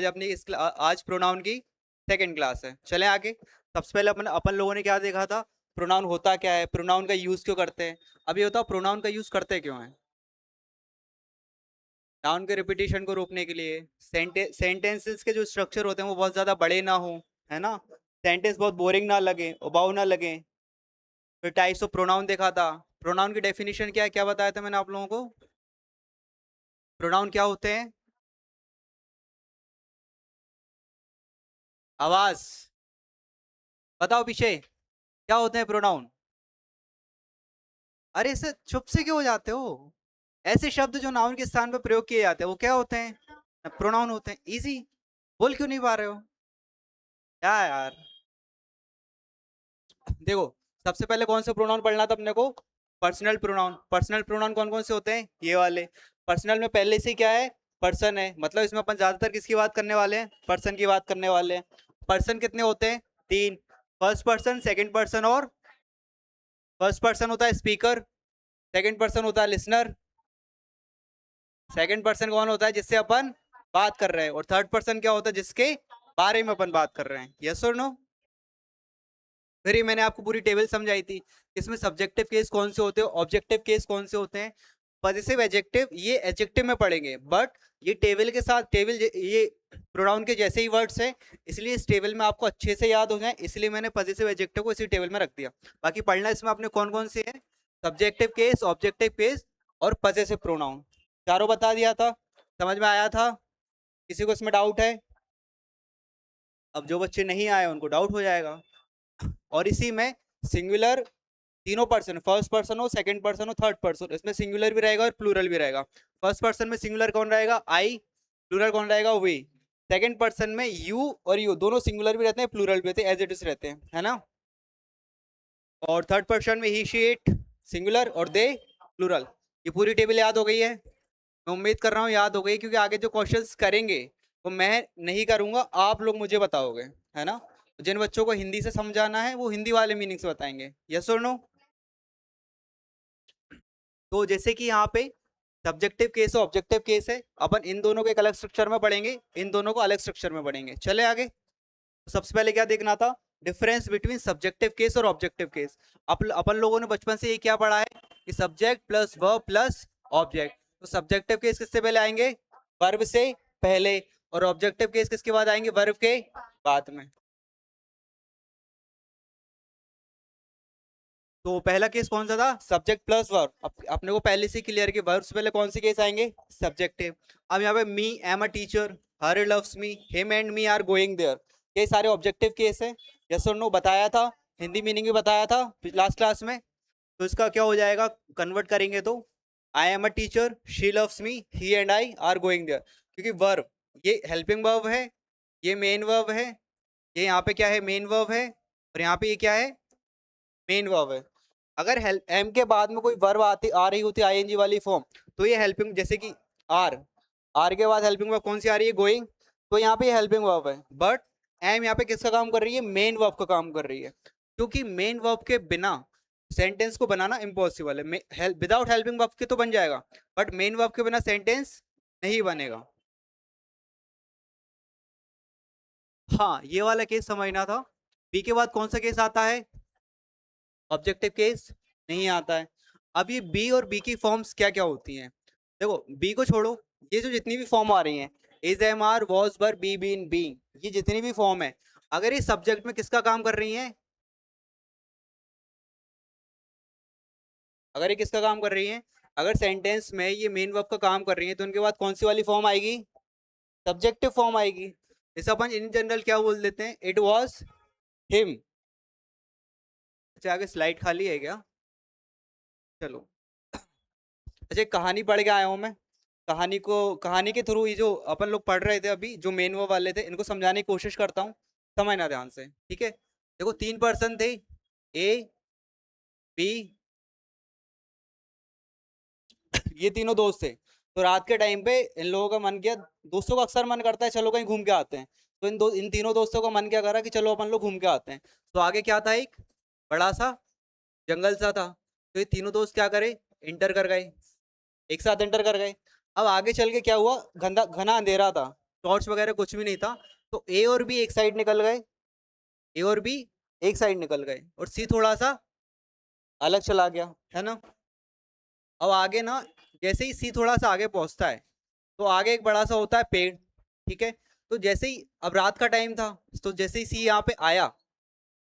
आज अपनी आज प्रोनाउन की सेकंड क्लास है। चलें आगे। सबसे पहले अपन अपन लोगों ने क्या देखा था, प्रोनाउन होता क्या है, प्रोनाउन का यूज क्यों करते हैं। अब ये बताओ प्रोनाउन का यूज करते क्यों है। नाउन के रिपीटिशन को रोकने के लिए, सेंटेंसेस के जो स्ट्रक्चर होते हैं वो बहुत ज्यादा बड़े ना हो, है ना, सेंटेंस बहुत बोरिंग ना लगे, उबाऊ ना लगे। फिर टाइप्स ऑफ प्रोनाउन देखा था। प्रोनाउन की डेफिनेशन क्या है, क्या बताया था मैंने आप लोगों को। प्रोनाउन क्या होते हैं, आवाज बताओ पीछे, क्या होते हैं प्रोनाउन। अरे इसे चुप से क्यों हो जाते हो। ऐसे शब्द जो नाउन के स्थान पर प्रयोग किए जाते हैं वो क्या होते हैं, प्रोनाउन होते हैं। इजी, बोल क्यों नहीं पा रहे हो, क्या यार। देखो, सबसे पहले कौन से प्रोनाउन पढ़ना था अपने को, पर्सनल प्रोनाउन। पर्सनल प्रोनाउन कौन कौन से होते हैं, ये वाले। पर्सनल में पहले से क्या है, पर्सन है, मतलब इसमें अपन ज्यादातर किसकी बात करने वाले हैं, पर्सन की बात करने वाले हैं। पर्सन कितने होते हैं, तीन। फर्स्ट पर्सन, सेकंड पर्सन और फर्स्ट पर्सन होता है स्पीकर, सेकंड पर्सन होता है लिसनर, सेकंड पर्सन कौन होता है जिससे अपन बात कर रहे हैं, और थर्ड पर्सन क्या होता है जिसके बारे में अपन बात कर रहे हैं। यस और नो। फिर ये मैंने आपको पूरी टेबल समझाई थी, इसमें सब्जेक्टिव केस कौन से होते हैं, ऑब्जेक्टिव केस कौन से होते हैं। पॉजिटिव एडजेक्टिव ये एडजेक्टिव में पढ़ेंगे, बट ये टेबल के साथ, टेबल ये प्रोनाउन के जैसे ही वर्ड्स हैं, इसलिए इस टेबल में आपको अच्छे से याद हो जाए, इसलिए मैंने पॉजिटिव एडजेक्टिव को इसी टेबल में रख दिया। बाकी पढ़ना इसमें आपने कौन कौन से हैं, सब्जेक्टिव केस, ऑब्जेक्टिव केस और पॉजिटिव प्रोनाउन, चारों बता दिया था। समझ में आया था, किसी को इसमें डाउट है। अब जो बच्चे नहीं आए उनको डाउट हो जाएगा। और इसी में सिंगुलर, तीनों पर्सन, फर्स्ट पर्सन हो, सेकंड पर्सन हो, थर्ड पर्सन, इसमें सिंगुलर भी रहेगा और प्लूरल भी रहेगा। फर्स्ट पर्सन में सिंगुलर कौन रहेगा, आई, प्लूरल कौन रहेगा, वी। सेकंड पर्सन में यू और यू दोनों सिंगुलर भी रहते हैं, प्लूरल भी रहते हैं, एज इट इज रहते हैं, है ना। और थर्ड पर्सन में ही, शी, इट सिंगुलर और दे प्लूरल। ये पूरी टेबल याद हो गई है, मैं उम्मीद कर रहा हूँ याद हो गई, क्योंकि आगे जो क्वेश्चंस करेंगे वो मैं नहीं करूंगा, आप लोग मुझे बताओगे, है ना। जिन बच्चों को हिंदी से समझाना है वो हिंदी वाले मीनिंग से बताएंगे। यस और नो। तो जैसे कि यहाँ पे सब्जेक्टिव केस और ऑब्जेक्टिव केस है, अपन इन दोनों को एक अलग स्ट्रक्चर में पढ़ेंगे, इन दोनों को अलग स्ट्रक्चर में पढ़ेंगे। चले आगे। तो सबसे पहले क्या देखना था, डिफरेंस बिटवीन सब्जेक्टिव केस और ऑब्जेक्टिव केस। अपन लोगों ने बचपन से ये क्या पढ़ा है कि subject plus verb plus object. तो सब्जेक्टिव केस किससे पहले आएंगे, वर्ब से पहले, और ऑब्जेक्टिव केस किसके बाद आएंगे, वर्ब के बाद में। तो पहला केस कौन सा था, सब्जेक्ट प्लस वर्ब। अपने को पहले से क्लियर कि वर्ब से पहले कौन से केस आएंगे, सब्जेक्टिव। अब यहाँ पे me am a teacher, her loves me, him and me are going there, ये सारे ऑब्जेक्टिव केस है। यस और नो बताया था, हिंदी मीनिंग भी बताया था लास्ट क्लास में। तो इसका क्या हो जाएगा, कन्वर्ट करेंगे तो I am a teacher, she loves me, he and I are going there. क्योंकि वर्ब ये हेल्पिंग वर्ब है, ये मेन वर्ब है, ये यहाँ पे क्या है, मेन वर्ब है, और यहाँ पे ये क्या है, मेन वर्ब है। अगर एम के बाद में कोई वर्ब आती आ रही होती आईएनजी वाली फॉर्म, तो ये हेल्पिंग, जैसे कि आर, आर के बाद हेल्पिंग वर्ब कौन सी आ रही है, गोइंग, तो यहाँ पे हेल्पिंग वर्ब है। बट एम यहाँ पे किसका काम कर रही है, मेन वर्ब का काम कर रही है, क्योंकि मेन वर्ब के बिना सेंटेंस को बनाना इम्पॉसिबल है। विदाउट हेल्पिंग वर्ब के तो बन जाएगा, बट मेन वर्ब के बिना सेंटेंस नहीं बनेगा। हाँ, ये वाला केस समझना था। बी के बाद कौन सा केस आता है, ऑब्जेक्टिव केस नहीं आता है। अब ये बी और बी की फॉर्म्स क्या क्या होती हैं, देखो बी को छोड़ो, ये जो जितनी भी फॉर्म आ रही हैं, is, am, are, was, were, be, been, be, ये जितनी भी फॉर्म है, अगर ये सब्जेक्ट में किसका काम कर रही हैं, अगर ये किसका काम कर रही हैं, अगर सेंटेंस में ये मेन वर्ब का काम कर रही है, तो उनके बाद कौन सी वाली फॉर्म आएगी, सब्जेक्टिव फॉर्म आएगी। इसे अपन इन जनरल क्या बोल देते हैं, इट वॉज हिम। अच्छा, आगे स्लाइड खाली है क्या, चलो। अच्छा, एक कहानी पढ़ के आया हूँ मैं, कहानी के थ्रू ये जो अपन लोग पढ़ रहे थे अभी, जो मेन वो वाले थे, इनको समझाने की कोशिश करता हूँ, समझना ध्यान से, ठीक है। देखो तीन पर्सन थे, ए, बी, ये तीनों दोस्त थे। तो रात के टाइम पे इन लोगों का मन किया, दोस्तों का अक्सर मन करता है चलो कहीं घूम के आते हैं, तो इन तीनों दोस्तों का मन क्या करा कि चलो अपन लोग घूम के आते हैं। तो आगे क्या था, एक बड़ा सा जंगल सा था, तो ये तीनों दोस्त क्या करे, इंटर कर गए, एक साथ इंटर कर गए। अब आगे चल के क्या हुआ, घना घना अंधेरा था, टॉर्च वगैरह कुछ भी नहीं था, तो ए और बी एक साइड निकल गए, ए और बी एक साइड निकल गए, और सी थोड़ा सा अलग चला गया, है ना। अब आगे ना, जैसे ही सी थोड़ा सा आगे पहुंचता है, तो आगे एक बड़ा सा होता है पेड़, ठीक है। तो जैसे ही अब रात का टाइम था, तो जैसे ही सी यहाँ पे आया,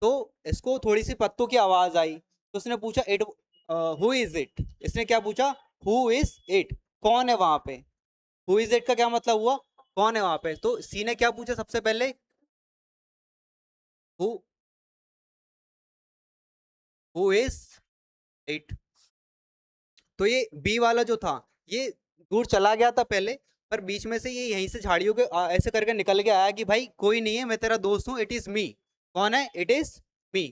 तो इसको थोड़ी सी पत्तों की आवाज आई, तो उसने पूछा इट, हु इज इट, इसने क्या पूछा, हु इज इट, कौन है वहां पे। हु इज इट का क्या मतलब हुआ, कौन है वहां पे। तो सी ने क्या पूछा सबसे पहले, हु, हु इज इट। तो ये बी वाला जो था, ये दूर चला गया था पहले, पर बीच में से ये यहीं से झाड़ियों के ऐसे करके निकल के आया कि भाई कोई नहीं है, मैं तेरा दोस्त हूँ, इट इज मी। कौन है, it is me.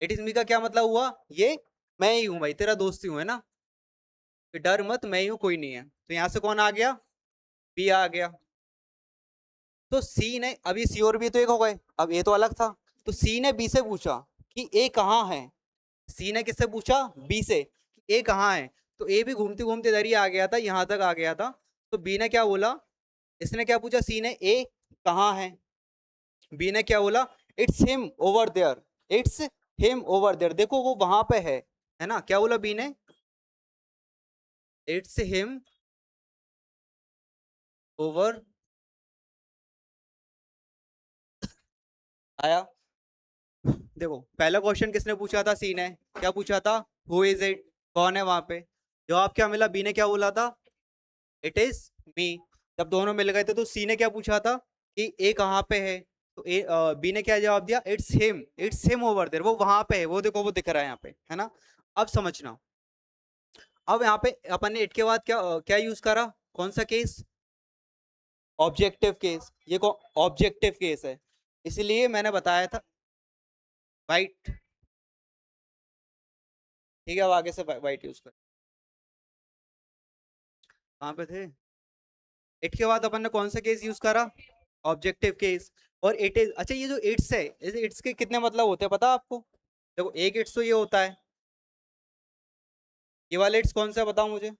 It is मी का क्या मतलब हुआ, ये मैं ही हूँ भाई, तेरा दोस्त ही हूँ, है ना, कि डर मत, मैं ही हूँ, कोई नहीं है। तो यहाँ से कौन आ गया, बी आ गया। तो सी ने, अभी सी और बी तो एक हो गए, अब ए तो अलग था। तो सी ने बी से पूछा कि ए कहाँ है। सी ने किससे पूछा, बी से, कि ए कहाँ है। तो ए भी घूमते घूमते इधर ही आ गया था, यहाँ तक आ गया था। तो बी ने क्या बोला, इसने क्या पूछा सी ने, ए कहाँ है। बी ने क्या बोला, it's him over there, it's him over there, देखो वो वहां पे है ना। क्या बोला बी ने, इट्स हिम ओवर, आया। देखो पहला क्वेश्चन किसने पूछा था, सी ने। क्या पूछा था, हु इज इट, कौन है वहां पे। जवाब क्या मिला, बी ने क्या बोला था, इट इज मी। जब दोनों मिल गए थे, तो सी ने क्या पूछा था कि ए कहाँ पे है। तो ए, बी ने क्या जवाब दिया, इट्स हिम ओवर देयर, वो वहां पे है, वो देखो वो दिख रहा है यहाँ पे, है ना। अब समझना, अब यहाँ पे अपन ने इट के बाद क्या क्या यूज करा, कौन सा केस, ऑब्जेक्टिव केस। ये ऑब्जेक्टिव केस है, इसलिए मैंने बताया था वाइट, ठीक है। अब आगे से वाइट यूज कर। कहाँ पे थे, इट के बाद अपन ने कौन सा केस यूज करा, ऑब्जेक्टिव केस। और इट इज, अच्छा ये जो इट्स है, इस इट्स के कितने मतलब होते हैं पता आपको। देखो एक इट्स तो ये होता है, ये वाला इट्स कौन सा है बताओ मुझे,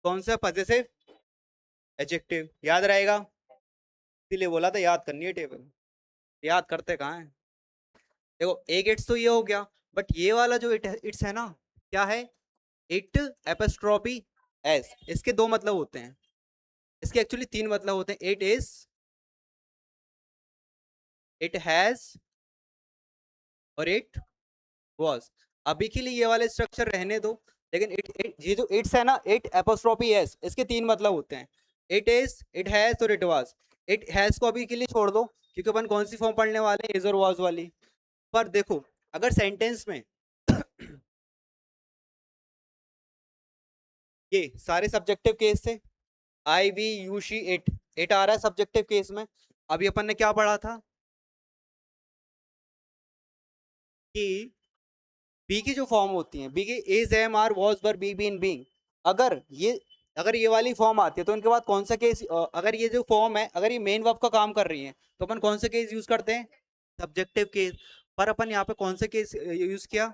कौन सा, पजेसिव एडजेक्टिव, याद रहेगा, इसीलिए बोला था याद करनी है टेबल, याद करते कहाँ है। देखो एक इट्स तो ये हो गया, बट ये वाला जो इट्स है ना, क्या है, इट एपस्ट्रॉपी एस, इसके दो मतलब होते हैं, इसके एक्चुअली तीन मतलब होते हैं, इट इज, इट हैज, और इट वॉज। अभी के लिए ये वाले स्ट्रक्चर रहने दो, लेकिन ये जो इट्स है ना, इट एपोस्ट्रोफी एस, इसके तीन मतलब होते हैं, इट इज, इट हैज और इट वाज। इट हैज को अभी के लिए छोड़ दो, क्योंकि अपन कौन सी फॉर्म पढ़ने वाले हैं, इज और वाज वाली। पर देखो अगर सेंटेंस में ये सारे सब्जेक्टिव केस थे, आई वी यू शी इट आ रहा है सब्जेक्टिव केस में। अभी अपन ने क्या पढ़ा था कि बी की जो फॉर्म होती है, बी की is am are was were be been being, अगर ये, अगर ये वाली फॉर्म आती है, तो इनके बाद कौन सा केस, अगर ये जो फॉर्म है, अगर ये मेन वर्ब का काम कर रही है, तो अपन कौन सा केस यूज करते हैं, सब्जेक्टिव केस। पर अपन यहाँ पे कौन सा केस यूज किया,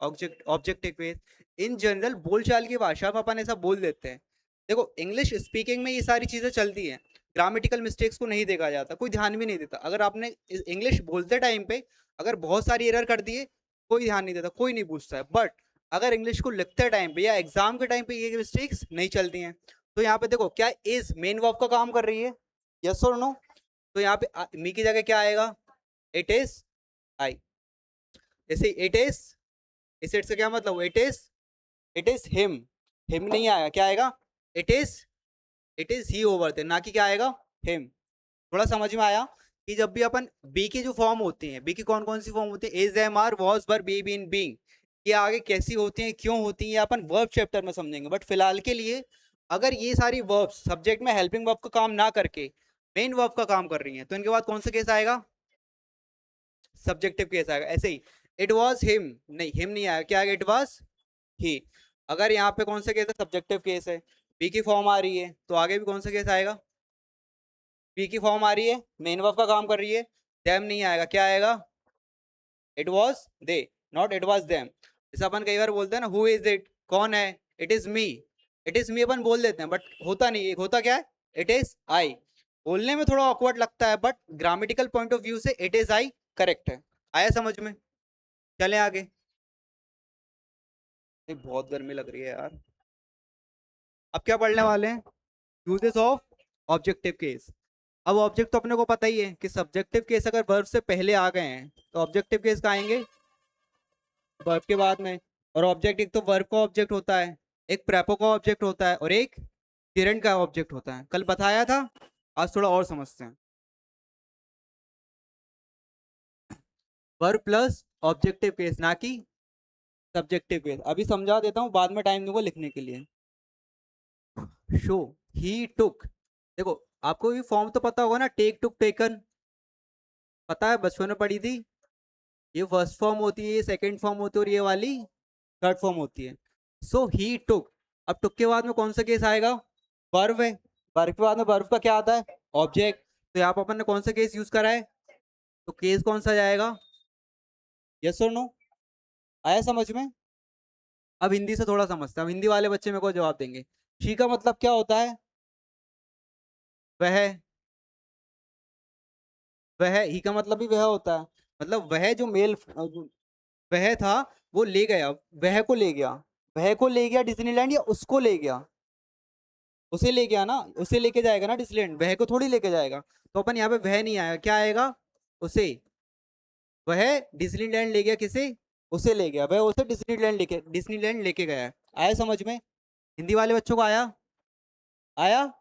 ऑब्जेक्टिव केस। इन जनरल बोलचाल की भाषा में अपन ऐसा बोल देते हैं। देखो इंग्लिश स्पीकिंग में ये सारी चीजें चलती हैं, ग्रामेटिकल मिस्टेक्स को नहीं देखा जाता, कोई ध्यान भी नहीं देता। अगर आपने इंग्लिश बोलते टाइम पे अगर बहुत सारी एरर कर दिए, कोई ध्यान नहीं देता, कोई नहीं पूछता है। बट अगर इंग्लिश को लिखते टाइम पे या एग्जाम के टाइम पे ये मिस्टेक्स नहीं चलती हैं। तो यहाँ पे देखो क्या इज मेन वर्ब का काम कर रही है, यस और नो। तो यहाँ पे मी की जगह क्या आएगा, इट इज आई। जैसे इट इज, इस इट से क्या मतलब, इट इज हिम, हिम नहीं आएगा, क्या आएगा, it is, it is he over the, ना कि क्या आएगा, हिम। थोड़ा समझ में आया कि जब भी अपन बी की जो फॉर्म होती है, बी की कौन कौन सी फॉर्म होती है, is am are was were be been being, ये आगे कैसी होती हैं, क्यों होती हैं, ये अपन वर्ब चैप्टर में समझेंगे। बट फिलहाल के लिए अगर ये सारी वर्ब्स सब्जेक्ट में हेल्पिंग वर्ब का काम ना करके मेन वर्ब का काम कर रही हैं, तो इनके बाद कौन सा केस आएगा, सब्जेक्टिव केस आएगा। ऐसे ही इट वॉज हिम, नहीं हिम नहीं आएगा, क्या आएगा, इट वॉज ही। अगर यहाँ पे कौन सा केस है, सब्जेक्टिव केस है, बी की फॉर्म आ रही है, तो आगे भी कौन सा केस आएगा, बी की फॉर्म आ रही है, मेन वर्ब का काम कर रही है, देम नहीं आएगा, क्या आएगा, it was they, not it was them. जैसे अपन कई बार बोलते हैं ना, हु इज इट, कौन है, it is me, it is me अपन बोल देते हैं, बट होता नहीं, एक होता क्या है, इट इज आई। बोलने में थोड़ा ऑकवर्ड लगता है, but grammatical point of view से इट इज आई करेक्ट है। आया समझ में? चले आगे। नहीं, बहुत गर्मी लग रही है यार। अब क्या पढ़ने वाले हैं? Uses of objective case. अब ऑब्जेक्ट तो अपने को पता ही है कि सब्जेक्टिव केस अगर वर्ब से पहले आ गए हैं तो ऑब्जेक्टिव केस का आएंगे वर्ब के बाद में। और ऑब्जेक्ट एक तो वर्ब का ऑब्जेक्ट होता है, एक प्रेपो का ऑब्जेक्ट होता है, और एक gerund का ऑब्जेक्ट होता है। कल बताया था, आज थोड़ा और समझते हैं। वर्ब प्लस ऑब्जेक्टिव केस, ना कि सब्जेक्टिव केस। अभी समझा देता हूँ, बाद में टाइम दूंगा लिखने के लिए। शो, ही टुक। देखो, आपको भी फॉर्म तो पता होगा ना, टेक, टुक, टेकन, पता है, बचपन में पढ़ी थी। ये फर्स्ट फॉर्म होती है, ये सेकंड फॉर्म होती है, और ये वाली थर्ड फॉर्म होती है। सो ही टुक। अब टुक के बाद में कौन सा केस आएगा? वर्ब है। वर्ब के बाद में वर्ब का क्या आता है? ऑब्जेक्ट। तो यहाँ पर अपन ने कौन सा केस यूज करा है? तो केस कौन सा जाएगा? यस और नो? आया समझ में? अब हिंदी से थोड़ा समझते हैं। अब हिंदी वाले बच्चे मेरे को जवाब देंगे। शी का मतलब क्या होता है? वह। वह, ही का मतलब भी वह होता है, मतलब वह जो मेल वह था, वो ले गया, वह को ले गया, वह को ले गया डिज्नीलैंड, या उसको ले गया? उसे ले गया ना, उसे लेके जाएगा ना डिज्नीलैंड, वह को थोड़ी लेके जाएगा। तो अपन यहाँ पे वह नहीं आएगा, क्या आएगा? उसे। वह डिज्नीलैंड ले गया किसे? उसे ले गया, वह उसे डिज्नीलैंड लेके गया है। आया समझ में? हिंदी वाले बच्चों को आया? आया?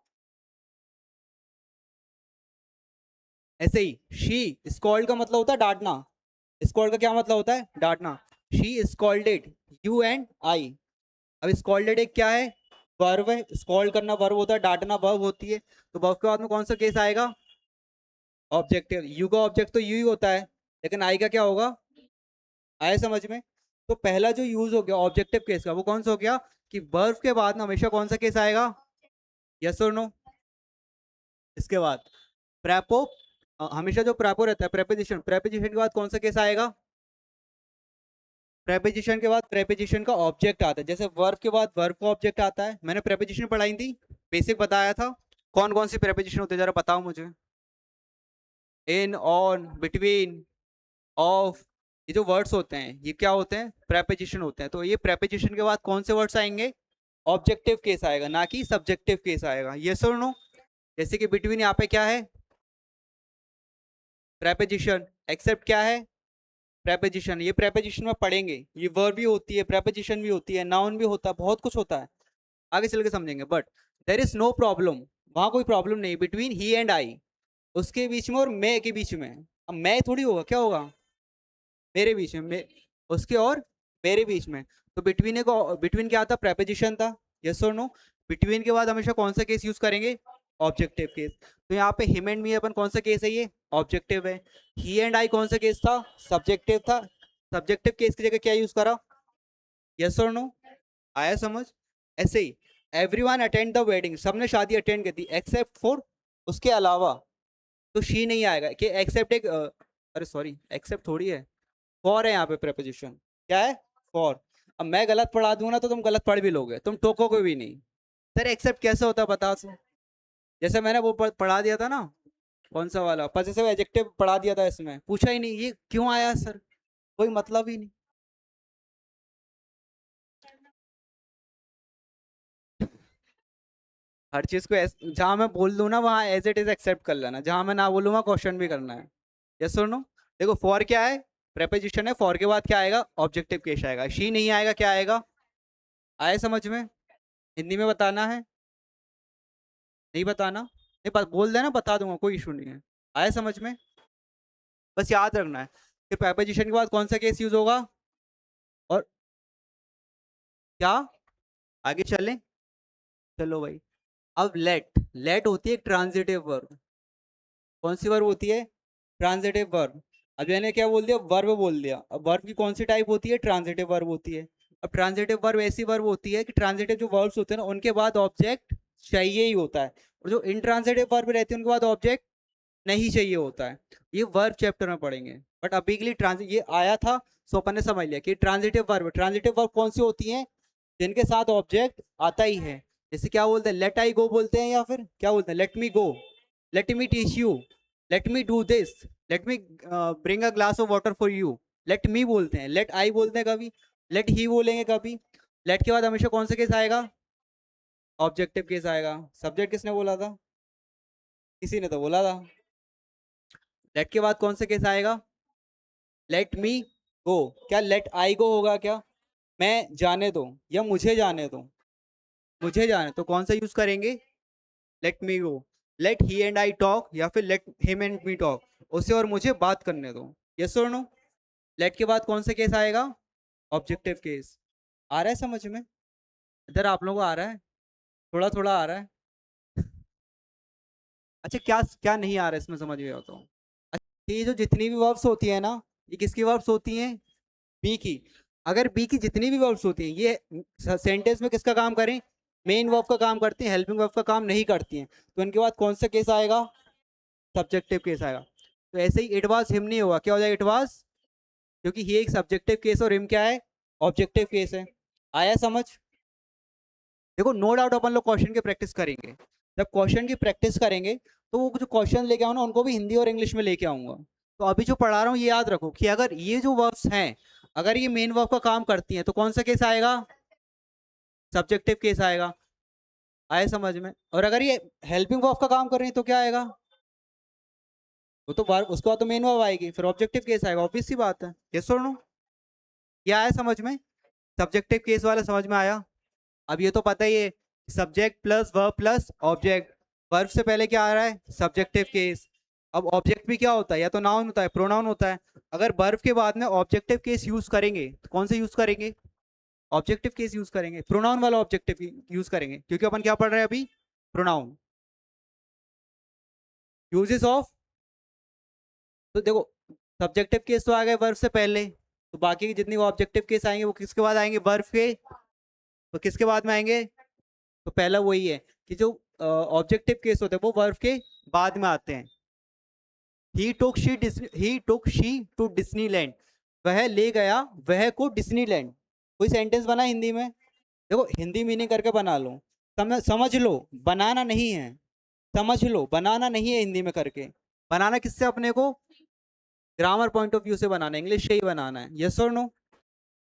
ऐसे ही शी स्कॉल्ड का मतलब होता है डांटना। स्कॉल्ड का क्या मतलब होता है? डांटना। She scolded you and I. अब स्कॉल्डेड एक क्या है? वर्ब है। स्कॉल्ड करना वर्ब होता है, डांटना वर्ब होती है। तो वर्ब के बाद में कौन सा केस आएगा? ऑब्जेक्टिव। यू का ऑब्जेक्ट तो यू ही होता है, लेकिन आई का क्या होगा? आए समझ में? तो पहला जो यूज हो गया ऑब्जेक्टिव केस का, वो कौन सा हो गया कि वर्ब के बाद में हमेशा कौन सा केस आएगा? यस और नो? इसके बाद प्रेपो, हमेशा जो प्रेपो रहता है, प्रेपोजिशन, प्रेपोजिशन के बाद कौन सा केस आएगा? प्रेपोजिशन के बाद प्रेपोजिशन का ऑब्जेक्ट आता है। जैसे वर्ब के बाद वर्ब का ऑब्जेक्ट आता है, मैंने प्रेपोजिशन पढ़ाई थी, बेसिक बताया था। कौन कौन सी प्रेपोजिशन होते हैं जरा बताओ मुझे। इन, ऑन, बिटवीन, ऑफ, ये जो वर्ड्स होते हैं ये क्या होते हैं? प्रेपोजिशन होते हैं। तो ये प्रेपोजिशन के बाद कौन से वर्ड्स आएंगे? ऑब्जेक्टिव केस आएगा, ना कि सब्जेक्टिव केस आएगा। यस और नो? जैसे कि बिटवीन यहाँ पे क्या है? प्रेपोजिशन। एक्सेप्ट क्या है? प्रेपोजिशन। ये प्रेपोजिशन में पढ़ेंगे, ये वर्ब भी होती है, प्रेपोजिशन भी होती है, नाउन भी होता है, बहुत कुछ होता है, आगे चल के समझेंगे। But there is no problem, वहां कोई प्रॉब्लम नहीं बिटवीन ही एंड आई, उसके बीच में और मैं के बीच में। अब मैं थोड़ी होगा, क्या होगा? मेरे बीच में, उसके और मेरे बीच में। तो बिटवीन को, बिटवीन क्या था? प्रेपोजिशन था। यस और नो? बिटवीन के बाद हमेशा कौन सा केस यूज करेंगे? Objective case. तो यहाँ पे हिम एंड मी अपन कौन सा केस है? ये ऑब्जेक्टिव है। ही एंड आई कौन सा केस था? सब्जेक्टिव था। सब्जेक्टिव केस की जगह क्या यूज करा? यस और नो? आया समझ? ऐसे ही एवरीवन अटेंड द वेडिंग, सबने शादी अटेंड कर दी एक्सेप्ट फॉर, उसके अलावा। तो शी नहीं आएगा कि एक्सेप्ट एक अरे सॉरी, एक्सेप्ट थोड़ी है, फॉर है यहाँ पे प्रेपोजिशन। क्या है? फॉर। अब मैं गलत पढ़ा दूंगा ना तो तुम गलत पढ़ भी लोगे, तुम टोकोगे भी नहीं। सर एक्सेप्ट कैसे होता है बता सो? जैसे मैंने वो पढ़ा दिया था ना, कौन सा वाला, पजेसिव एडजेक्टिव पढ़ा दिया था, इसमें पूछा ही नहीं ये क्यों आया सर, कोई मतलब ही नहीं। हर चीज को जहां मैं बोल दूं ना वहां एज इट इज एक्सेप्ट कर लेना, जहां मैं ना बोलूंगा क्वेश्चन भी करना है। यस और नो? देखो फॉर क्या है? प्रेपोजिशन है। फॉर के बाद क्या आएगा? ऑब्जेक्टिव केस आएगा। शी नहीं आएगा, क्या आएगा? आए समझ में? हिंदी में बताना है? नहीं बताना? नहीं बोल देना, बता दूंगा, कोई इशू नहीं है। आए समझ में? बस याद रखना है कि प्रेपोजिशन के बाद कौन सा केस यूज होगा। और क्या, आगे चलें? चलो भाई। अब लेट, लेट होती है एक ट्रांजिटिव वर्ब। कौन सी वर्ब होती है? Transitive verb. अब मैंने क्या बोल दिया? वर्ब बोल दिया। अब वर्ब की कौन सी टाइप होती है? ट्रांजिटिव वर्ब होती है। अब ट्रांजिटिव वर्ब ऐसी वर्ब होती है कि ट्रांजिटिव जो वर्ब्स होते हैं ना उनके बाद ऑब्जेक्ट चाहिए ही होता है, और जो इंट्रांजिटिव वर्ब रहती है उनके बाद ऑब्जेक्ट नहीं चाहिए होता है। ये वर्ब चैप्टर में पढ़ेंगे। बट अभी के लिए ट्रांजिट ये आया था, सो अपन ने समझ लिया कि ट्रांजिटिव वर्ब कौन सी होती हैं, जिनके साथ ऑब्जेक्ट आता ही है। जैसे क्या बोलते हैं, लेट आई गो बोलते हैं, या फिर क्या बोलते हैं, late me go, let me teach you, let me do this, let me bring a glass of water for you. Let me बोलते हैं, लेट आई बोलते हैं कभी, लेट ही बोलेंगे कभी। लेट के बाद हमेशा कौन सा केस आएगा, ऑब्जेक्टिव केस आएगा। सब्जेक्ट किसने बोला था, किसी ने तो बोला था। लेट के बाद कौन सा केस आएगा, लेट मी गो। क्या लेट आई गो होगा क्या, मैं जाने दो या मुझे जाने दो, मुझे जाने तो कौन सा यूज करेंगे, let me go. Let he and I talk, या फिर let him and me talk, उसे और मुझे बात करने दो। यस और नो। लेट के बाद कौन सा केस आएगा, ऑब्जेक्टिव केस। आ रहा है समझ में, इधर आप लोगों को आ रहा है, थोड़ा थोड़ा आ रहा है। अच्छा क्या क्या नहीं आ रहा है इसमें, समझ में आता हूँ। अच्छा, ये जो जितनी भी वर्ब्स होती है ना, ये किसकी वर्ब्स होती हैं, बी की। अगर बी की जितनी भी वर्ब्स होती हैं ये सेंटेंस में किसका काम करें, मेन वर्ब का काम करती हैं, हेल्पिंग वर्ब का काम नहीं करती हैं, तो इनके बाद कौन सा केस आएगा, सब्जेक्टिव केस आएगा। तो ऐसे ही इट वाज हिम नहीं होगा, क्या हो जाएगा, इट वाज, क्योंकि ही एक सब्जेक्टिव केस और हिम क्या है, ऑब्जेक्टिव केस है। आया समझ। देखो नो डाउट अपन लोग क्वेश्चन की प्रैक्टिस करेंगे, जब क्वेश्चन की प्रैक्टिस करेंगे तो वो जो क्वेश्चन लेके आओ ना उनको भी हिंदी और इंग्लिश में लेके आऊंगा। तो अभी जो पढ़ा रहा हूँ ये याद रखो कि अगर ये जो वर्ब्स हैं, अगर ये मेन वर्ब का काम करती हैं तो कौन सा केस आएगा, सब्जेक्टिव केस आएगा। आए समझ में। और अगर ये हेल्पिंग वर्ब का काम कर रही है तो क्या आएगा, वो तो वर्ब, उसके बाद तो मेन वर्ब आएगी, फिर ऑब्जेक्टिव केस आएगा, ऑब्वियस सी बात है। यस और नो। ये आया समझ में, सब्जेक्टिव केस वाला समझ में आया। अब ये तो पता ही है, subject plus verb plus object, verb से पहले क्या आ रहा है, सब्जेक्टिव केस। अब ऑब्जेक्ट भी क्या होता है, या तो नाउन होता है, प्रोनाउन होता है। अगर वर्ब के बाद में ऑब्जेक्टिव केस यूज करेंगे तो कौन से यूज करेंगे, ऑब्जेक्टिव केस यूज करेंगे, प्रोनाउन वाला ऑब्जेक्टिव यूज करेंगे, क्योंकि अपन क्या पढ़ रहे हैं अभी, प्रोनाउन। यूजेस ऑफ, तो देखो सब्जेक्टिव केस तो आ गए वर्ब से पहले, तो बाकी के जितने ऑब्जेक्टिव केस आएंगे वो किसके बाद आएंगे, वर्ब के, तो किसके बाद में आएंगे, तो पहला वही है कि जो ऑब्जेक्टिव केस होते हैं वो वर्ब के बाद में आते हैं। ही टुक शी टू डिज्नीलैंड, वह ले गया वह को डिज्नीलैंड। कोई सेंटेंस बना हिंदी में, देखो हिंदी मीनिंग करके बना लो, समझ लो, बनाना नहीं है, समझ लो, बनाना नहीं है हिंदी में करके। बनाना किससे, अपने को ग्रामर पॉइंट ऑफ व्यू से बनाना है, इंग्लिश से ही बनाना है। यस और नो।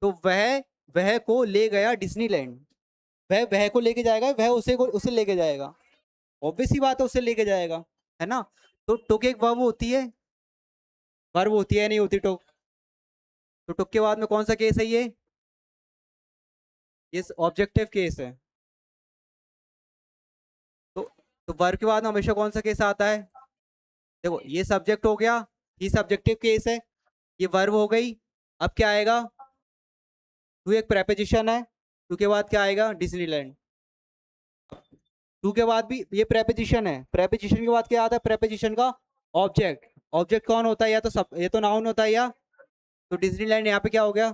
तो वह को ले गया डिज्नीलैंड, वह को लेके जाएगा, वह उसे लेके जाएगा, ऑब्वियस ही बात है, उसे लेके जाएगा, है ना। तो टुक एक वर्ब होती है, वर्ब होती है नहीं होती टुक, तो टुक के बाद में कौन सा केस है ये ऑब्जेक्टिव केस है। तो तो वर्ब के बाद में हमेशा कौन सा केस आता है, देखो ये सब्जेक्ट हो गया, ये सब्जेक्टिव केस है, ये वर्ब हो गई। अब क्या आएगा, टू एक प्रेपोजिशन है, टू के बाद क्या आएगा, डिज्नीलैंड। टू के बाद भी ये प्रेपोजिशन है, प्रेपोजिशन के बाद क्या आता है, प्रेपोजिशन का ऑब्जेक्ट। ऑब्जेक्ट कौन होता है, या तो सब, ये तो नाउन होता है, या तो डिज्नीलैंड यहाँ पे क्या हो गया,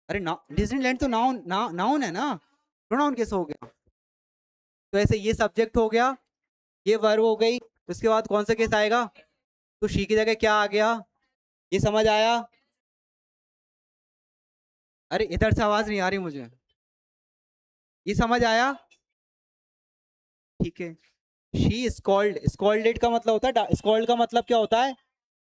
अरे ना डिज्नीलैंड तो नाउन है ना, प्रोनाउन कैसे हो गया। तो ऐसे ये सब्जेक्ट हो गया, ये वर्ब हो गई, तो इसके बाद कौन सा केस आएगा, तो शी की जगह क्या आ गया, ये समझ आया। अरे इधर से आवाज नहीं आ रही मुझे, ये समझ आया, ठीक है। शी स्कॉल्ड, स्कॉल्डेड का मतलब होता है, स्कॉल्ड का मतलब क्या होता है,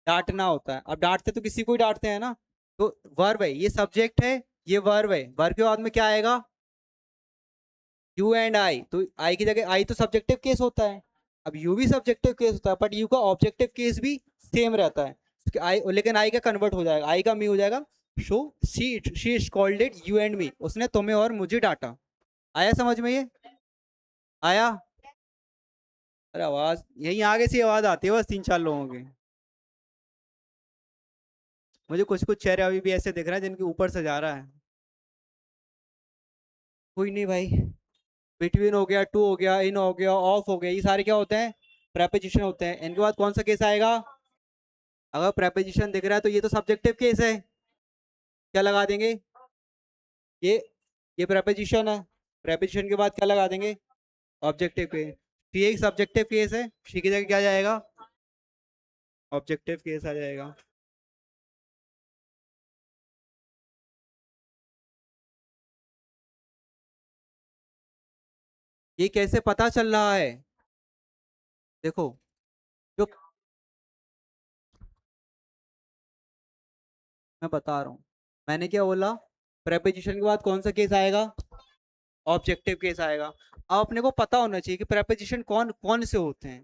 डांटना होता है। अब डांटते तो किसी को ही डांटते हैं ना। तो वर्ब है, ये सब्जेक्ट है, ये वर्ब है, वर्ब के बाद में क्या आएगा, यू एंड आई, तो आई की जगह, आई तो सब्जेक्टिव केस होता है, अब यू भी सब्जेक्टिव केस होता है, बट यू का ऑब्जेक्टिव केस भी सेम रहता है। आई, लेकिन आई का कन्वर्ट हो जाएगा, आई का मी हो जाएगा। Show she scolded you and me, उसने तुम्हें और मुझे डांटा। आया समझ में ये, आया। अरे आवाज यही आगे से आवाज आती है बस तीन चार लोगों की। मुझे कुछ कुछ चेहरे अभी भी ऐसे दिख रहे हैं जिनके ऊपर से जा रहा है। कोई नहीं भाई, बिटवीन हो गया, टू हो गया, इन हो गया, ऑफ हो गया, ये सारे क्या होते हैं, प्रेपोजिशन होते हैं। इनके बाद कौन सा केस आएगा, अगर प्रेपोजिशन दिख रहा है तो ये तो सब्जेक्टिव केस है, क्या लगा देंगे, ये ये प्रेपोजिशन है, प्रेपोजिशन के बाद क्या लगा देंगे, ऑब्जेक्टिव केस। ये एक सब्जेक्टिव केस है, शी की जगह क्या जाएगा, ऑब्जेक्टिव केस आ जाएगा। ये कैसे पता चल रहा है? देखो, जो मैं बता रहा हूँ, मैंने क्या बोला, प्रेपोजिशन के बाद कौन सा केस आएगा? ऑब्जेक्टिव केस आएगा। अब अपने को पता होना चाहिए कि प्रेपोजिशन कौन कौन से होते हैं।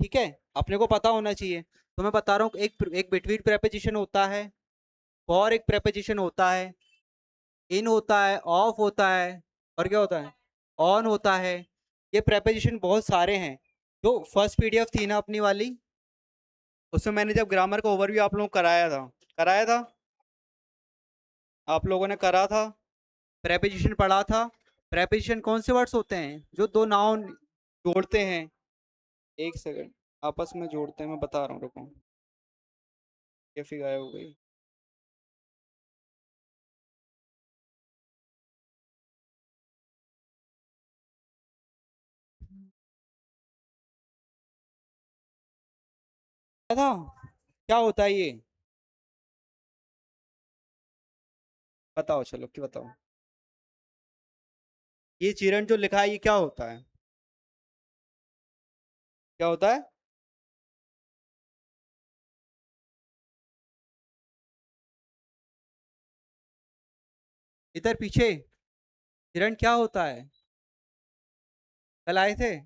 ठीक है, अपने को पता होना चाहिए। तो मैं बता रहा हूँ, एक एक बिटवीन प्रेपोजिशन होता है, फॉर एक प्रेपोजिशन होता है, इन होता है, ऑफ होता है, और क्या होता है, ऑन होता है। ये प्रेपोजिशन बहुत सारे हैं। जो फर्स्ट पीडीएफ थी ना अपनी वाली, उसमें मैंने जब ग्रामर का ओवरव्यू आप लोगों को कराया था, आप लोगों ने करा था, प्रेपोजिशन पढ़ा था। प्रेपोजिशन कौन से वर्ड्स होते हैं जो दो नाउन जोड़ते हैं? एक सेकंड, आपस में जोड़ते हैं, मैं बता रहा हूँ, रुको। कैफी गायब हो गई? क्या था? क्या होता है ये? बताओ, चलो क्या बताओ। ये चिरण जो लिखा है, ये क्या होता है? क्या होता है? इधर पीछे, चिरण क्या होता है? कल आए थे,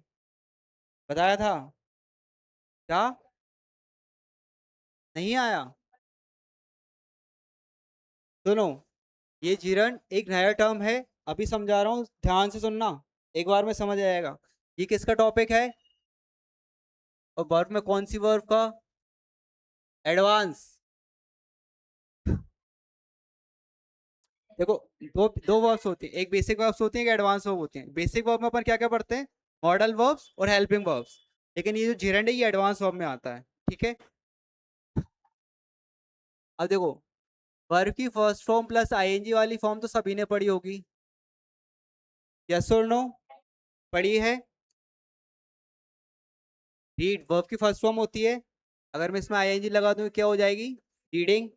बताया था। क्या? नहीं आया? सुनो, ये चिरण एक नया टर्म है, अभी समझा रहा हूँ, ध्यान से सुनना, एक बार में समझ आएगा। ये किसका टॉपिक है? और वर्ब में कौन सी वर्ब का? एडवांस। देखो, दो दो वर्ब्स होती हैं, एक बेसिक वर्ब्स होती हैं, एक एडवांस वर्ब होती हैं। बेसिक वर्ब में अपन क्या क्या पढ़ते हैं? मॉडल वर्ब्स और हेल्पिंग वर्ब्स। लेकिन ये जो जिरंड है, ये एडवांस वर्ब में आता है। ठीक है, अब देखो, वर्ब की फर्स्ट फॉर्म प्लस आईएनजी वाली फॉर्म तो सभी ने पढ़ी होगी। यस और नो? पढ़ी है। रीड वर्ब की फर्स्ट फॉर्म होती है, अगर मैं इसमें आईएनजी लगा दूं क्या हो जाएगी? रीडिंग।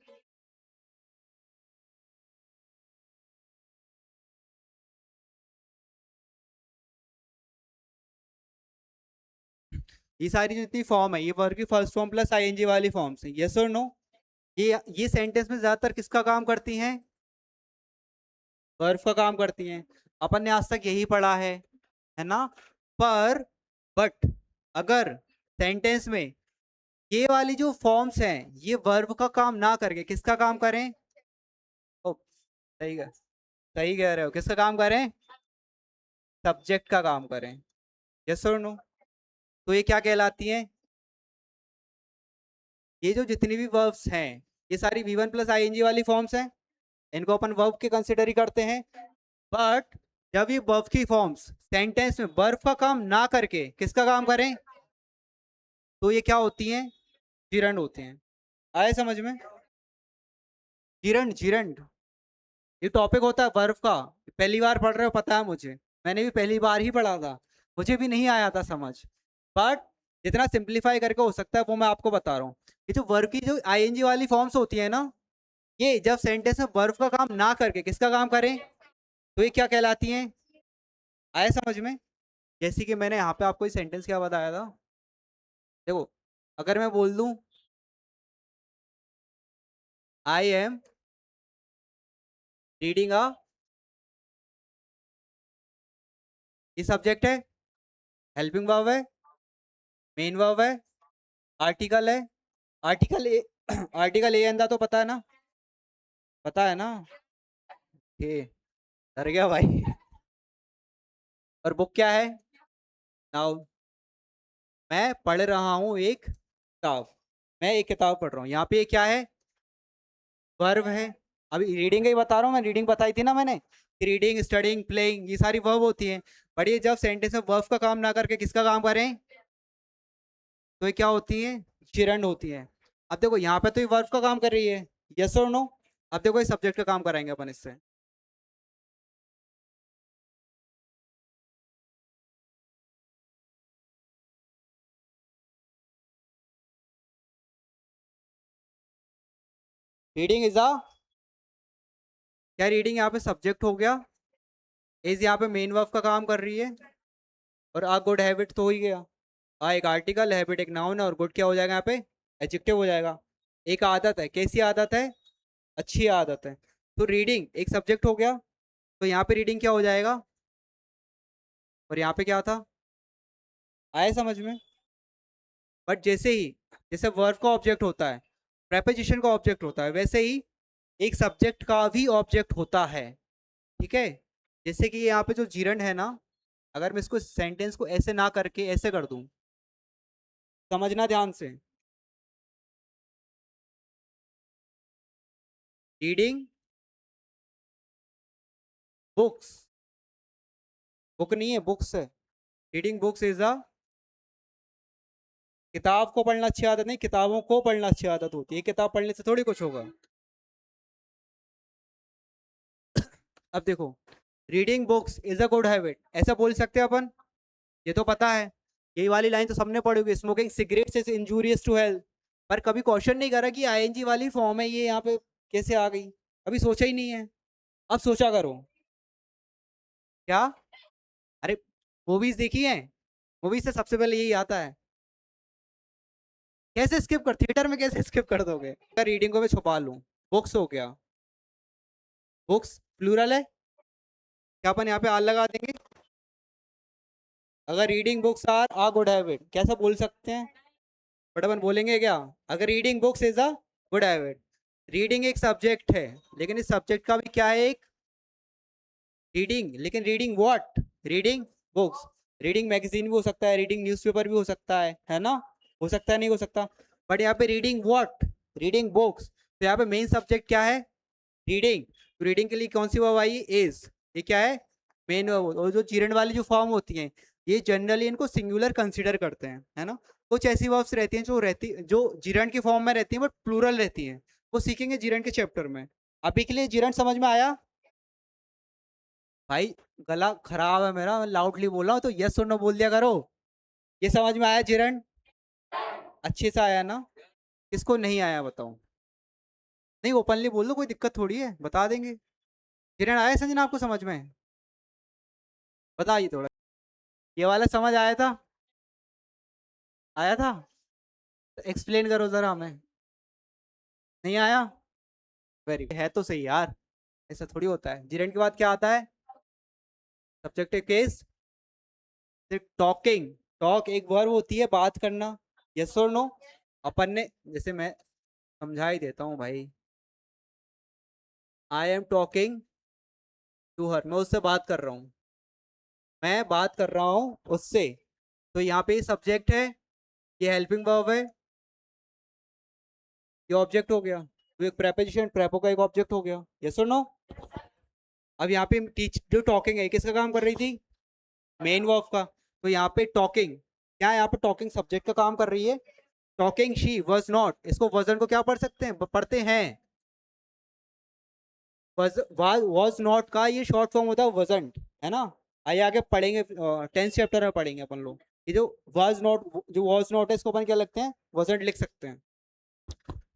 ये सारी जितनी फॉर्म है, ये वर्ब की फर्स्ट फॉर्म प्लस आईएनजी वाली फॉर्म्स है। यस और नो? ये सेंटेंस में ज्यादातर किसका काम करती हैं? वर्ब का काम करती हैं। अपन ने आज तक यही पढ़ा है ना? पर बट अगर सेंटेंस में ये वाली जो फॉर्म्स हैं, ये वर्ब का काम ना करके किसका काम करें? ओ, सही कह रहे हो, किसका काम करें? सब्जेक्ट का काम करें। यस और नो? तो ये क्या कहलाती हैं? ये जो जितनी भी वर्ब्स हैं, ये सारी V one plus I N G वाली फॉर्म्स हैं। इनको अपन वर्ब के कंसिडर ही करते हैं। बट जब ये वर्ब की फॉर्म्स सेंटेंस में वर्ब का काम ना करके किसका काम करें, तो ये क्या होती हैं? जिरंड होते हैं। आए समझ में? जिरंड, जिरंड, ये टॉपिक होता है वर्ब का। पहली बार पढ़ रहे हो, पता है मुझे, मैंने भी पहली बार ही पढ़ा था, मुझे भी नहीं आया था समझ। बट जितना सिंप्लीफाई करके हो सकता है वो मैं आपको बता रहा हूँ। ये जो वर्ब की जो आईएनजी वाली फॉर्म्स होती है ना, ये जब सेंटेंस में वर्ब का काम ना करके किसका काम करें, तो ये क्या कहलाती हैं? आया समझ में? जैसे कि मैंने यहाँ पे आपको सेंटेंस क्या बताया था। देखो, अगर मैं बोल दूं आई एम रीडिंग अ, ये सब्जेक्ट है, हेल्पिंग वर्ब है, मेन वर्ब है, आर्टिकल है। आर्टिकल ए आर्टिकल ए अंदा तो पता है ना? पता है ना? ये डर गया भाई। और बुक क्या है? नाउ, मैं पढ़ रहा हूँ एक किताब, मैं एक किताब पढ़ रहा हूँ, यहाँ पे ये क्या है? वर्ब है। अभी रीडिंग का ही बता रहा हूँ, मैं रीडिंग बताई थी ना मैंने, रीडिंग, स्टडिंग, प्लेइंग, ये सारी वर्ब होती हैं। बट ये जब सेंटेंस में वर्ब का काम ना करके किसका काम करें, तो ये क्या होती है? चिरंड होती है। अब देखो, यहाँ पे तो ये वर्ब का काम कर रही है। यस और नो? अब देखो, ये सब्जेक्ट का काम कराएंगे अपन इससे। रीडिंग इज अ, क्या रीडिंग यहाँ पे सब्जेक्ट हो गया, इज यहाँ पे मेन वर्ब का काम कर रही है, और आ गुड हैबिट तो हो ही गया। आ एक आर्टिकल, हैबिट एक नाउन है, और गुड क्या हो जाएगा यहाँ पे, एडजेक्टिव हो जाएगा। एक आदत है, कैसी आदत है, अच्छी आदत है। तो रीडिंग एक सब्जेक्ट हो गया, तो यहाँ पे रीडिंग क्या हो जाएगा, और यहाँ पे क्या था, आया समझ में। बट जैसे ही, जैसे वर्ब का ऑब्जेक्ट होता है, प्रेपोजिशन का ऑब्जेक्ट होता है, वैसे ही एक सब्जेक्ट का भी ऑब्जेक्ट होता है। ठीक है, जैसे कि यहाँ पे जो जीरंड है ना, अगर मैं इसको सेंटेंस को ऐसे ना करके ऐसे कर दूं, समझना ध्यान से। रीडिंग बुक्स, बुक नहीं है, बुक्स है। रीडिंग बुक्स इज अ, किताब को पढ़ना अच्छी आदत नहीं, किताबों को पढ़ना अच्छी आदत होती है, किताब पढ़ने से थोड़ी कुछ होगा। अब देखो, reading books is a good habit, ऐसा बोल सकते हैं अपन, ये तो पता है, यही वाली लाइन तो सबने पढ़ी होगी, smoking cigarettes is injurious to health. पर कभी क्वेश्चन नहीं करा कि आईएनजी वाली फॉर्म है ये यहाँ पे कैसे आ गई, अभी सोचा ही नहीं है। अब सोचा करो। क्या, अरे मूवीज देखी है, मूवीज से सबसे पहले यही आता है। कैसे स्किप कर, थिएटर में कैसे स्किप कर दोगे, अगर रीडिंग को मैं छुपा लूं, बुक्स हो गया, बुक्स प्लूरल है, क्या अपन यहाँ पे आर लगा देंगे, अगर reading books are a good habit, कैसा बोल सकते हैं, बट अपन बोलेंगे क्या, अगर reading books is a good habit, reading एक सब्जेक्ट है, लेकिन इस सब्जेक्ट का भी क्या है, एक रीडिंग, लेकिन reading what, reading books, reading magazine भी हो सकता है, रीडिंग न्यूज़पेपर भी हो सकता है ना, हो सकता है नहीं हो सकता, बट यहाँ पे रीडिंग व्हाट, रीडिंग बुक्स, तो यहाँ पे मेन सब्जेक्ट क्या है, रीडिंग। तो रीडिंग के लिए कौन सी वर्ब आई, इज, ये क्या है, मेन वर्ब। और जो चिल्ड्रन वाली जो फॉर्म होती हैं, ये जनरली इनको सिंगुलर कंसीडर करते हैं, है ना। कुछ ऐसी वर्ब्स रहती हैं जो जिरंड की फॉर्म में रहती हैं बट प्लूरल रहती हैं, वो सीखेंगे जिरंड के चैप्टर में। अभी के लिए जिरंड समझ में आया भाई, गला खराब है मेरा, मैं लाउडली बोल रहा हूँ तो यस और नो बोल दिया करो। ये समझ में आया जिरंड, अच्छे से आया ना, किसको नहीं आया बताओ, नहीं ओपनली बोल दो, कोई दिक्कत थोड़ी है, बता देंगे। जिरंड आया संजना आपको समझ में, बताइए थोड़ा, ये वाला समझ आया था, आया था, एक्सप्लेन करो जरा हमें, नहीं आया, वेरी है तो सही यार, ऐसा थोड़ी होता है। जिरेंट के बाद क्या आता है, सब्जेक्टिव केस, टॉकिंग, टॉक एक वर्ब होती है, बात करना, यस और नो। अपन ने, जैसे मैं समझा ही देता हूँ भाई, I am talking to her, मैं उससे बात कर रहा हूँ, मैं बात कर रहा हूँ उससे, तो यहाँ पे सब्जेक्ट है, ये हेल्पिंग वर्ब है, ये ऑब्जेक्ट हो गया, तो एक प्रेपोजिशन, प्रेपो का एक ऑब्जेक्ट हो गया, यस और नो। अब यहाँ पे टीच जो टॉकिंग है किसका काम कर रही थी, मेन वर्ब का, तो यहाँ पे टॉकिंग, क्या यहाँ पे टॉकिंग सब्जेक्ट का काम कर रही है, टॉकिंग शी वाज नॉट, इसको वजन को क्या पढ़ सकते हैं, पढ़ते हैं, वाज नॉट का ये शॉर्ट फॉर्म होता है वजंट, है ना। आइए आगे पढ़ेंगे, 10th चैप्टर में पढ़ेंगे अपन लोग, ये जो वाज नॉट, जो वाज नॉट है इसको अपन क्या लगते हैं, वजंट लिख सकते हैं।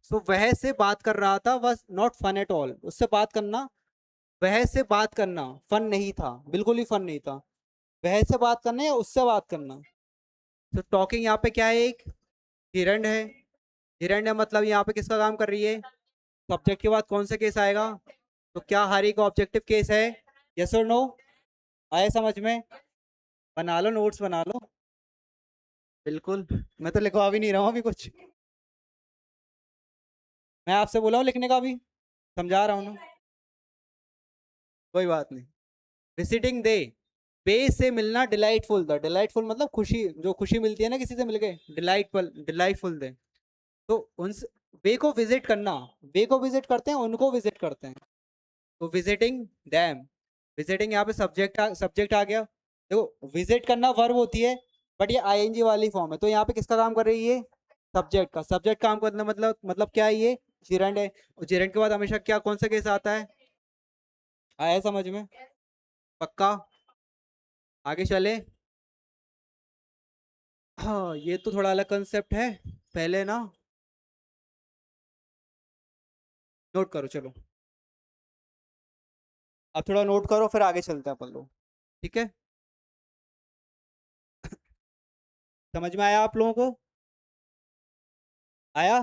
सो वह से बात कर रहा था, was not fun at all, उससे बात करना, वह से बात करना फन नहीं था, बिल्कुल ही फन नहीं था, वह से बात करना या उससे बात करना। तो टॉकिंग यहाँ पे क्या है, एक हिरण्य है, हिरण्य मतलब यहाँ पे किसका काम कर रही है, सब्जेक्ट के बाद कौन सा केस आएगा, तो क्या हर एक ऑब्जेक्टिव केस है, यस और नो, आए समझ में, बना लो नोट्स बना लो, बिल्कुल, मैं तो लिखवा भी नहीं रहा हूँ अभी कुछ, मैं आपसे बोला हूँ लिखने का भी, समझा रहा हूँ ना, कोई बात नहीं। विजिटिंग दे, पे से मिलना डिलाइटफुल था, डिलाइटफुल मतलब खुशी, जो खुशी मिलती है ना किसी से मिलके, डिलाइटफुल, डिलाइटफुल दे, तो उन वे को विजिट करना, वे को विजिट करते हैं, उनको विजिट करते हैं, तो विजिटिंग दैम, विजिटिंग यहाँ पे सब्जेक्ट आ गया, देखो विजिट करना वर्ब होती है, बट ये आईएनजी वाली फॉर्म है, तो यहाँ पे किसका काम कर रही है, सब्जेक्ट का, सब्जेक्ट काम करना मतलब क्या है, ये जिरंड है, और जिरंड के बाद हमेशा क्या, कौन सा केस आता है, आया समझ में, पक्का, आगे चले। हाँ ये तो थोड़ा अलग कंसेप्ट है, पहले ना नोट करो चलो, अब थोड़ा नोट करो फिर आगे चलते हैं अपन लोग, ठीक है? समझ में आया आप लोगों को? आया?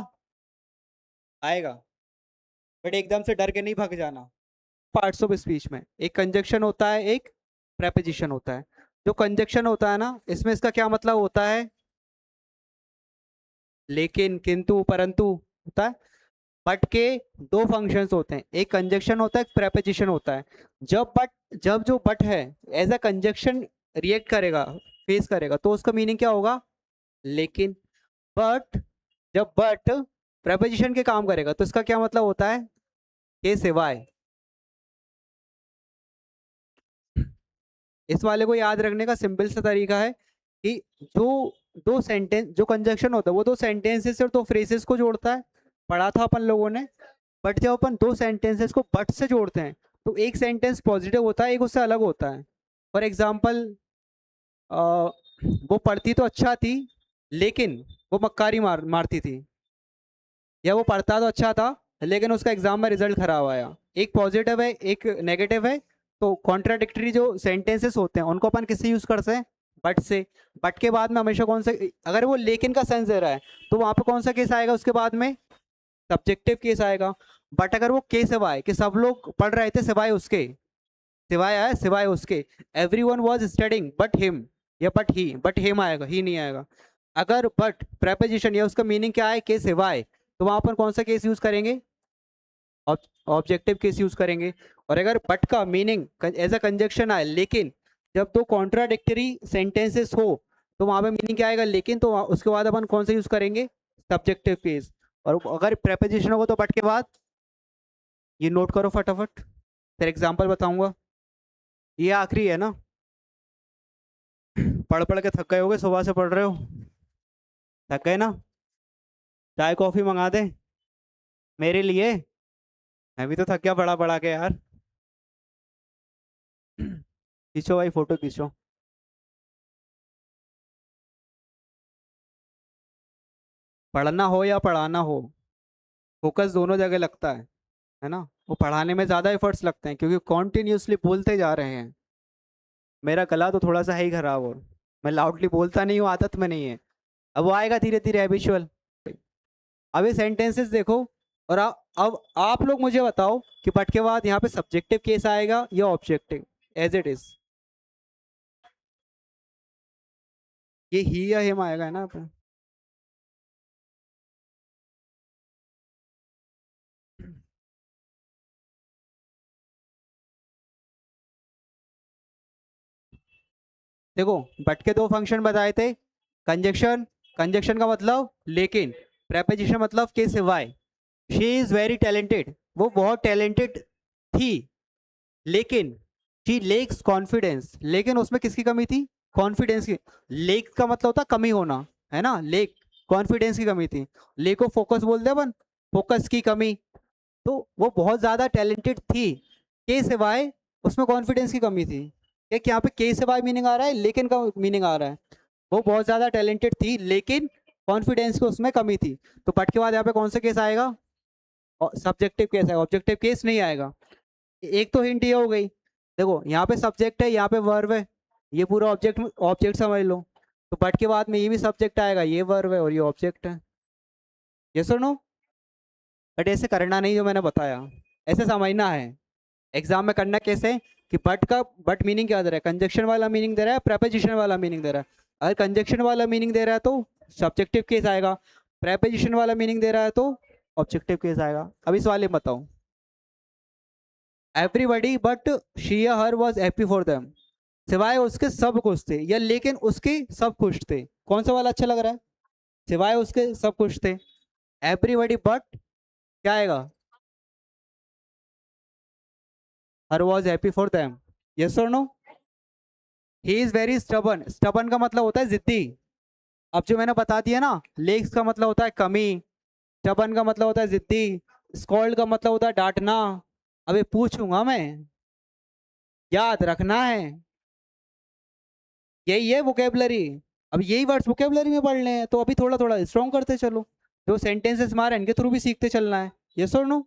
आएगा, बट एकदम से डर के नहीं भाग जाना। पार्ट्स ऑफ स्पीच में एक कंजक्शन होता है, एक प्रेपोजिशन होता है। जो कंजक्शन होता है ना, इसमें इसका क्या मतलब होता है? लेकिन, किंतु, परंतु होता है। बट के दो फंक्शंस होते हैं, एक कंजक्शन होता है, एक प्रेपोजिशन होता है। जब जो बट है एज अ कंजक्शन रिएक्ट करेगा, फेस करेगा, तो उसका मीनिंग क्या होगा? लेकिन। बट जब बट प्रेपोजिशन के काम करेगा तो इसका क्या मतलब होता है? के सिवाय। इस वाले को याद रखने का सिंपल सा तरीका है कि जो दो सेंटेंस, जो कंजक्शन होता है वो दो सेंटेंसेस और दो फ्रेजेस को जोड़ता है, पढ़ा था अपन लोगों ने। बट जब अपन दो सेंटेंसेस को बट से जोड़ते हैं तो एक सेंटेंस पॉजिटिव होता है, एक उससे अलग होता है। फॉर एग्जाम्पल, वो पढ़ती तो अच्छा थी लेकिन वो मक्कारी मारती थी। या वो पढ़ता तो अच्छा था लेकिन उसका एग्जाम में रिजल्ट खराब आया। एक पॉजिटिव है, एक नेगेटिव है। तो कॉन्ट्राडिक्टरी जो सेंटेंसेस होते हैं उनको अपन किससे यूज करते हैं? बट से। बट के बाद में हमेशा कौन सा, अगर वो लेकिन का सेंस दे रहा है तो वहां पे कौन सा केस आएगा उसके बाद में? सब्जेक्टिव केस आएगा। बट अगर वो के सिवाय, कि सब लोग पढ़ रहे थे सिवाय उसके, सिवाय आया, सिवाय उसके, every one was studying but him, या बट ही, बट हिम आएगा, ही नहीं आएगा। अगर बट प्रेपोजिशन या उसका मीनिंग क्या है? के सिवाय, तो वहां पर कौन सा केस यूज करेंगे? ऑब्जेक्टिव केस यूज करेंगे। और अगर बट का मीनिंग एज अ कंजक्शन आए लेकिन, जब दो कॉन्ट्राडिक्टरी सेंटेंसेस हो तो वहां पे मीनिंग क्या आएगा? लेकिन, तो उसके बाद अपन कौन सा यूज करेंगे? Subjective case. और अगर प्रेपोजिशन होगा तो बट के बाद, ये नोट करो फटाफट, फिर एग्जांपल बताऊंगा। ये आखिरी है ना? पढ़ पढ़ के थक गए होगे, सुबह से पढ़ रहे हो, थक गए ना? चाय कॉफी मंगा दे मेरे लिए? मैं भी तो थक गया पढ़ा पढ़ा के यार। खींचो भाई, फोटो खींचो। पढ़ना हो या पढ़ाना हो, फोकस दोनों जगह लगता है ना? वो पढ़ाने में ज्यादा एफर्ट्स लगते हैं क्योंकि कॉन्टिन्यूसली बोलते जा रहे हैं। मेरा गला तो थोड़ा सा है ही खराब, हो मैं लाउडली बोलता नहीं हूँ, आदत में नहीं है। अब वो आएगा धीरे धीरे हैबिचुअल। अब ये सेंटेंसेस देखो, और अब आप लोग मुझे बताओ कि बट के बाद यहाँ पे सब्जेक्टिव केस आएगा या ऑब्जेक्टिव? एज इट इज, ये ही या हिम आएगा, है ना यहाँ पे? देखो, बट के दो फंक्शन बताए थे। कंजक्शन, कंजक्शन का मतलब लेकिन, प्रेपोजिशन मतलब के सिवाय। शी इज वेरी टैलेंटेड, वो बहुत टैलेंटेड थी, लेकिन शी लेक्स कॉन्फिडेंस, लेकिन उसमें किसकी कमी थी? कॉन्फिडेंस की। लेक का मतलब होता है कमी होना, है ना? लेक, कॉन्फिडेंस की कमी थी। लेक को फोकस बोलते हैं अपन, फोकस की कमी। तो वो बहुत ज्यादा टैलेंटेड थी के सिवाय, उसमें कॉन्फिडेंस की कमी थी। एक यहाँ पे के सिवाय मीनिंग आ रहा है, लेकिन का मीनिंग आ रहा है। वो बहुत ज्यादा टैलेंटेड थी लेकिन कॉन्फिडेंस की उसमें कमी थी। तो बट के बाद यहाँ पे कौन सा केस आएगा? सब्जेक्टिव केस आएगा, ऑब्जेक्टिव केस नहीं आएगा। एक तो हिंट ये हो गई। देखो, यहाँ पे सब्जेक्ट है, यहाँ पे वर्ब है, ये पूरा ऑब्जेक्ट, ऑब्जेक्ट समझ लो। तो बट के बाद में ये भी सब्जेक्ट आएगा, ये वर्ब है और ये ऑब्जेक्ट है। ये सुनो, बट ऐसे करना नहीं जो मैंने बताया, ऐसे समझना है। एग्जाम में करना कैसे, कि बट का, बट मीनिंग क्या दे रहा है? कंजक्शन वाला मीनिंग दे रहा है, प्रेपोजिशन वाला मीनिंग दे रहा है? अगर कंजक्शन वाला मीनिंग दे रहा है तो सब्जेक्टिव केस आएगा, प्रेपोजिशन वाला मीनिंग दे रहा है तो ऑब्जेक्टिव केस आएगा। अब इस वाले में बताओ। एवरीबडी बट शी या हर वॉज हैप्पी फॉर देम, सिवाय उसके सब खुश थे, या लेकिन उसके सब खुश थे। कौन सा वाला अच्छा लग रहा है? सिवाय उसके सब खुश थे। एवरीबडी बट क्या आएगा? Her was happy for them. Yes और no? He is very stubborn, stubborn का मतलब होता है जिद्दी। अब जो मैंने बता दिया ना, लेग्स का मतलब होता है कमी, स्टबन का मतलब होता है जिद्दी, स्कॉल्ड का मतलब होता है डांटना। अबे पूछूंगा मैं, याद रखना है। यही है वोकेबलरी। अब यही वर्ड्स वोकेबलरी में पढ़ हैं तो अभी थोड़ा थोड़ा स्ट्रॉन्ग करते चलो। जो सेंटेंसेस मारे इनके थ्रू भी सीखते चलना है। यस और नो?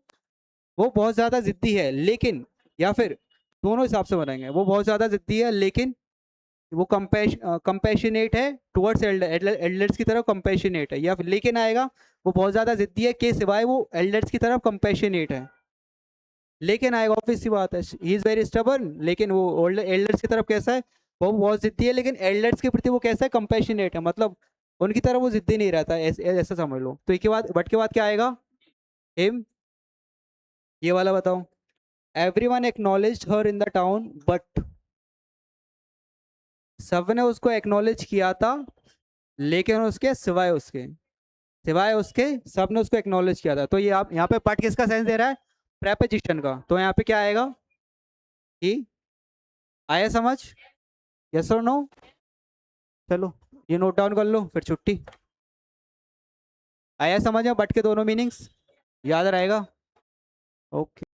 वो बहुत ज्यादा जिद्दी है लेकिन, या फिर दोनों हिसाब से बनाएंगे, वो बहुत ज्यादा जिद्दी है लेकिन वो कंपैशनेट है टुवर्ड्स एल्डर्स की तरफ कंपैशनेट है, या फिर लेकिन आएगा वो बहुत ज्यादा जिद्दी है के सिवाय वो एल्डर्स की तरफ कंपैशनेट है। लेकिन आएगा ऑब्वियस सी बात है, ही इज वेरी स्टबर्न, लेकिन वो एल्डर्स की तरफ कैसा है, वो बहुत जिद्दी है लेकिन एल्डर्स के प्रति वो कैसा है, कंपैशनेट है, मतलब उनकी तरफ वो जिद्दी नहीं रहता, ऐसा समझ लो। तो एक के बाद बट के बाद क्या आएगा, हिम। ये वाला बताओ, everyone acknowledged her in the town but, सबने उसको एक्नॉलेज किया था लेकिन उसके सिवाय उसके, सिवाय उसके सबने उसको एक्नॉलेज किया था। तो ये आप यहाँ पे बट किसका सेंस दे रहा है, प्रेपोजिशन का। तो यहाँ पे क्या आएगा कि, आया समझ, यस और नो। चलो ये नोट डाउन कर लो फिर छुट्टी। आया समझ में बट के दोनों मीनिंग्स, याद रहेगा। ओके।